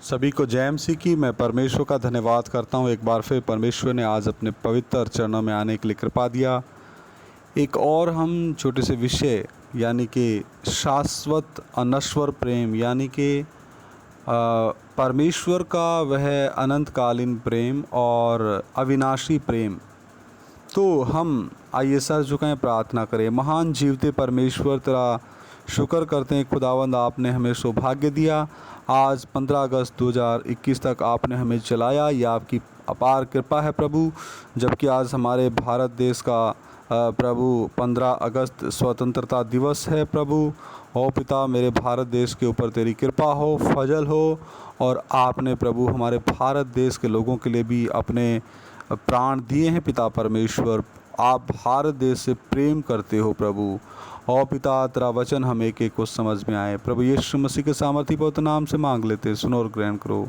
सभी को जय मसीह की। मैं परमेश्वर का धन्यवाद करता हूँ। एक बार फिर परमेश्वर ने आज अपने पवित्र चरणों में आने के लिए कृपा दिया। एक और हम छोटे से विषय यानी कि शाश्वत अनश्वर प्रेम यानी कि परमेश्वर का वह अनंतकालीन प्रेम और अविनाशी प्रेम। तो हम आइए सर झुकाएं, प्रार्थना करें। महान जीवते परमेश्वर, तेरा शुक्र करते हैं खुदावंद, आपने हमें सौभाग्य दिया। आज 15 अगस्त 2021 तक आपने हमें चलाया। यह आपकी अपार कृपा है प्रभु। जबकि आज हमारे भारत देश का प्रभु 15 अगस्त स्वतंत्रता दिवस है प्रभु। ओ पिता, मेरे भारत देश के ऊपर तेरी कृपा हो, फजल हो। और आपने प्रभु हमारे भारत देश के लोगों के लिए भी अपने प्राण दिए हैं पिता परमेश्वर। आप भारत देश से प्रेम करते हो प्रभु। और पिता, तेरा वचन हम एक एक को समझ में आए प्रभु। यीशु मसीह के सामर्थी पवित्र नाम से मांग लेते, सुनो और ग्रहण करो,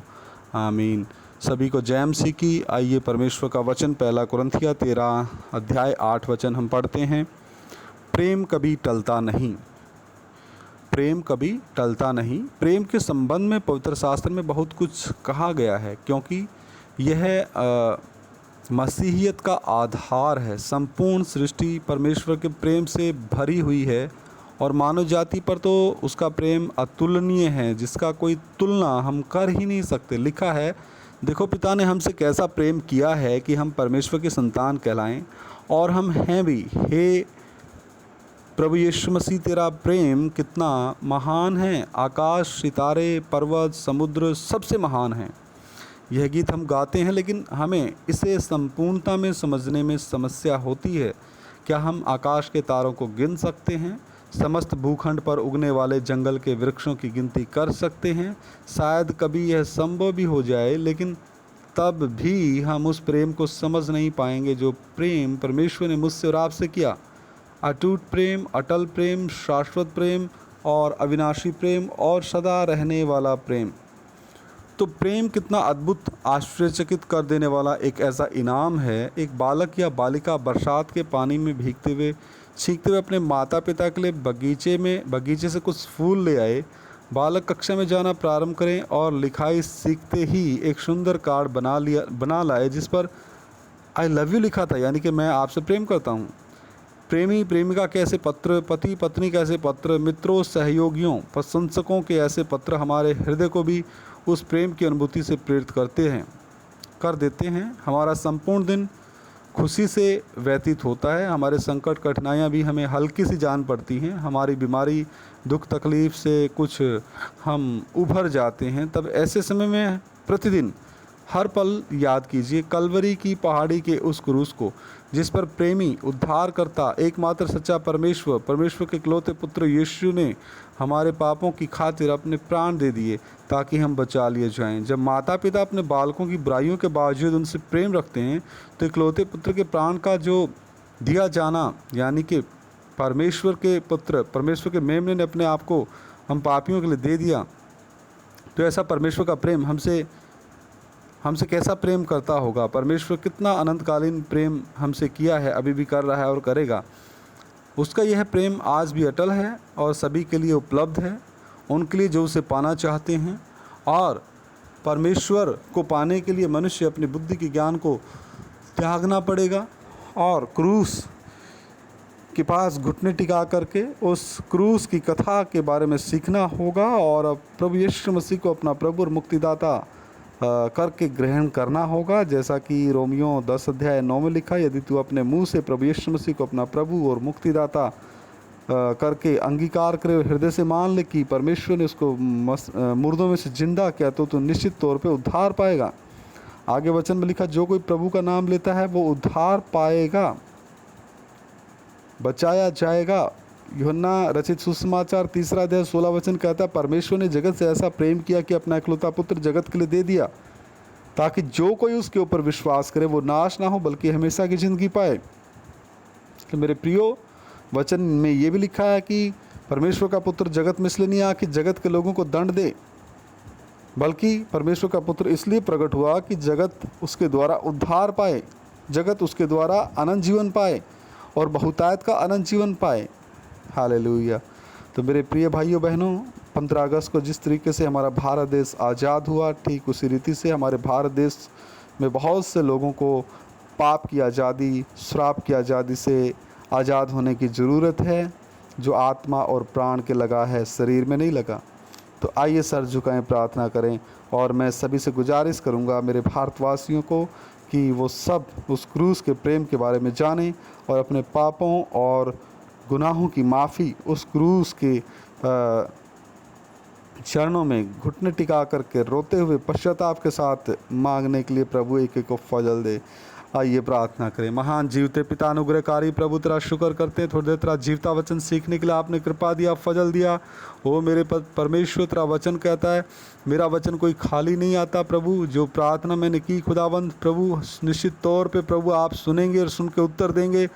आमीन। सभी को जय मसीह की। आइए परमेश्वर का वचन 1 कुरिन्थियों 13 अध्याय 8 वचन हम पढ़ते हैं। प्रेम कभी टलता नहीं, प्रेम कभी टलता नहीं। प्रेम के संबंध में पवित्र शास्त्र में बहुत कुछ कहा गया है, क्योंकि यह मसीहियत का आधार है। संपूर्ण सृष्टि परमेश्वर के प्रेम से भरी हुई है और मानव जाति पर तो उसका प्रेम अतुलनीय है, जिसका कोई तुलना हम कर ही नहीं सकते। लिखा है, देखो पिता ने हमसे कैसा प्रेम किया है कि हम परमेश्वर के संतान कहलाएं, और हम हैं भी। हे प्रभु यीशु मसीह, तेरा प्रेम कितना महान है। आकाश, सितारे, पर्वत, समुद्र सबसे महान है। यह गीत हम गाते हैं, लेकिन हमें इसे संपूर्णता में समझने में समस्या होती है। क्या हम आकाश के तारों को गिन सकते हैं? समस्त भूखंड पर उगने वाले जंगल के वृक्षों की गिनती कर सकते हैं? शायद कभी यह संभव भी हो जाए, लेकिन तब भी हम उस प्रेम को समझ नहीं पाएंगे जो प्रेम परमेश्वर ने मुझसे और आपसे किया। अटूट प्रेम, अटल प्रेम, शाश्वत प्रेम और अविनाशी प्रेम और सदा रहने वाला प्रेम। तो प्रेम कितना अद्भुत, आश्चर्यचकित कर देने वाला एक ऐसा इनाम है। एक बालक या बालिका बरसात के पानी में भीगते हुए, छींकते हुए अपने माता पिता के लिए बगीचे से कुछ फूल ले आए। बालक कक्षा में जाना प्रारंभ करें और लिखाई सीखते ही एक सुंदर कार्ड बना लाए, जिस पर आई लव यू लिखा था, यानी कि मैं आपसे प्रेम करता हूँ। प्रेमी प्रेमिका के ऐसे पत्र, पति पत्नी के ऐसे पत्र, मित्रों, सहयोगियों, प्रशंसकों के ऐसे पत्र हमारे हृदय को भी उस प्रेम की अनुभूति से प्रेरित कर देते हैं। हमारा संपूर्ण दिन खुशी से व्यतीत होता है। हमारे संकट कठिनाइयाँ भी हमें हल्की सी जान पड़ती हैं। हमारी बीमारी, दुख तकलीफ़ से कुछ हम उभर जाते हैं। तब ऐसे समय में प्रतिदिन हर पल याद कीजिए कलवरी की पहाड़ी के उस क्रूस को, जिस पर प्रेमी, उद्धारकर्ता, एकमात्र सच्चा परमेश्वर के इकलौते पुत्र यीशु ने हमारे पापों की खातिर अपने प्राण दे दिए ताकि हम बचा लिए जाएं। जब माता पिता अपने बालकों की बुराइयों के बावजूद उनसे प्रेम रखते हैं, तो इकलौते पुत्र के प्राण का जो दिया जाना, यानी कि परमेश्वर के पुत्र, परमेश्वर के मेमने ने अपने आप को हम पापियों के लिए दे दिया। तो ऐसा परमेश्वर का प्रेम हमसे कैसा प्रेम करता होगा। परमेश्वर कितना अनंतकालीन प्रेम हमसे किया है, अभी भी कर रहा है और करेगा। उसका यह प्रेम आज भी अटल है और सभी के लिए उपलब्ध है, उनके लिए जो उसे पाना चाहते हैं। और परमेश्वर को पाने के लिए मनुष्य अपनी बुद्धि के ज्ञान को त्यागना पड़ेगा और क्रूस के पास घुटने टिका करके उस क्रूस की कथा के बारे में सीखना होगा और प्रभु यीशु मसीह को अपना प्रभु और मुक्तिदाता करके ग्रहण करना होगा। जैसा कि रोमियो 10 अध्याय 9 में लिखा, यदि तू अपने मुंह से प्रभु यीशु मसीह को अपना प्रभु और मुक्तिदाता करके अंगीकार करे, हृदय से मान ले कि परमेश्वर ने उसको मुर्दों में से जिंदा किया, तो तू निश्चित तौर पे उद्धार पाएगा। आगे वचन में लिखा, जो कोई प्रभु का नाम लेता है वो उद्धार पाएगा, बचाया जाएगा। यूहन्ना रचित सुसमाचार 3 अध्याय 16 वचन कहता है, परमेश्वर ने जगत से ऐसा प्रेम किया कि अपना इकलौता पुत्र जगत के लिए दे दिया, ताकि जो कोई उसके ऊपर विश्वास करे वो नाश ना हो बल्कि हमेशा की ज़िंदगी पाए। तो मेरे प्रियो, वचन में ये भी लिखा है कि परमेश्वर का पुत्र जगत में इसलिए नहीं आया कि जगत के लोगों को दंड दे, बल्कि परमेश्वर का पुत्र इसलिए प्रकट हुआ कि जगत उसके द्वारा उद्धार पाए, जगत उसके द्वारा अनंत जीवन पाए और बहुतायत का अनंत जीवन पाए। हालेलुया। तो मेरे प्रिय भाइयों बहनों, 15 अगस्त को जिस तरीके से हमारा भारत देश आज़ाद हुआ, ठीक उसी रीति से हमारे भारत देश में बहुत से लोगों को पाप की आज़ादी, श्राप की आज़ादी से आज़ाद होने की ज़रूरत है। जो आत्मा और प्राण के लगा है, शरीर में नहीं लगा। तो आइए सर झुकाएं, प्रार्थना करें। और मैं सभी से गुजारिश करूंगा, मेरे भारतवासियों को, कि वो सब उस क्रूस के प्रेम के बारे में जानें और अपने पापों और गुनाहों की माफ़ी उस क्रूस के चरणों में घुटने टिका करके रोते हुए पश्चाताप के साथ मांगने के लिए प्रभु एक एक को फजल दे। आइए प्रार्थना करें। महान जीवते पिता अनुग्रहकारी प्रभु, तेरा शुक्र करते हैं, थोड़ी देर तेरा जीवता वचन सीखने के लिए आपने कृपा दिया, फजल दिया। ओ मेरे परमेश्वर, तेरा वचन कहता है, मेरा वचन कोई खाली नहीं आता प्रभु। जो प्रार्थना मैंने की खुदावंद प्रभु, निश्चित तौर पे प्रभु आप सुनेंगे और सुन के उत्तर देंगे।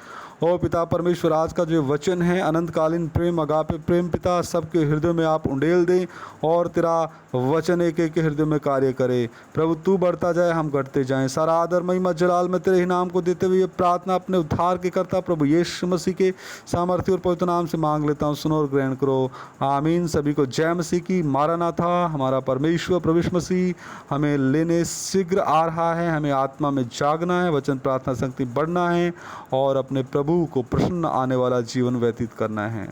ओ पिता परमेश्वर, आज का जो वचन है अनंतकालीन प्रेम, अगापे प्रेम, पिता सबके हृदय में आप उंडेल दें और तेरा वचन एक एक के हृदय में कार्य करे। प्रभु तू बढ़ता जाए, हम घटते जाएं। सारा आदर महिमा जलाल मैं तेरे ही नाम को देते हुए ये प्रार्थना अपने उद्धार के करता प्रभु यीशु मसीह के सामर्थ्य और पवित्र नाम से मांग लेता हूँ। सुनो और ग्रहण करो, आमीन। सभी को जय मसीह की। मारानाथा, हमारा परमेश्वर प्रभु यीशु मसीह हमें लेने शीघ्र आ रहा है। हमें आत्मा में जागना है, वचन प्रार्थना शक्ति बढ़ना है और अपने प्रभु को प्रसन्न आने वाला जीवन व्यतीत करना है।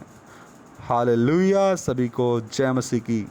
हालेलुया। सभी को जय मसीह की।